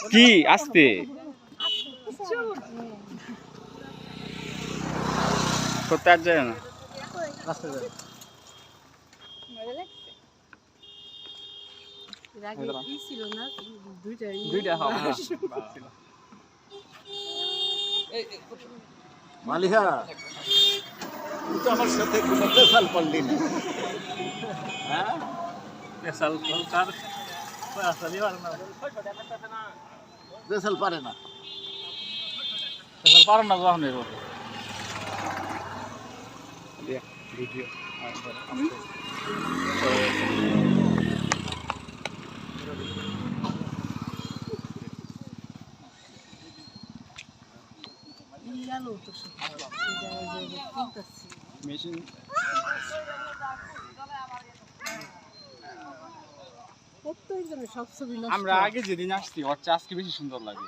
কি আসতে করতে আর যায় না মালিহা তুই তো আমার সাথে কোনো পেশাল পারলি না হ্যাঁ পেশাল পারে না পারো না যখন এর ভিডিও মেশিন আমরা আগে যেদিন আসছি ওর চেয়ে আজকে বেশি সুন্দর লাগে।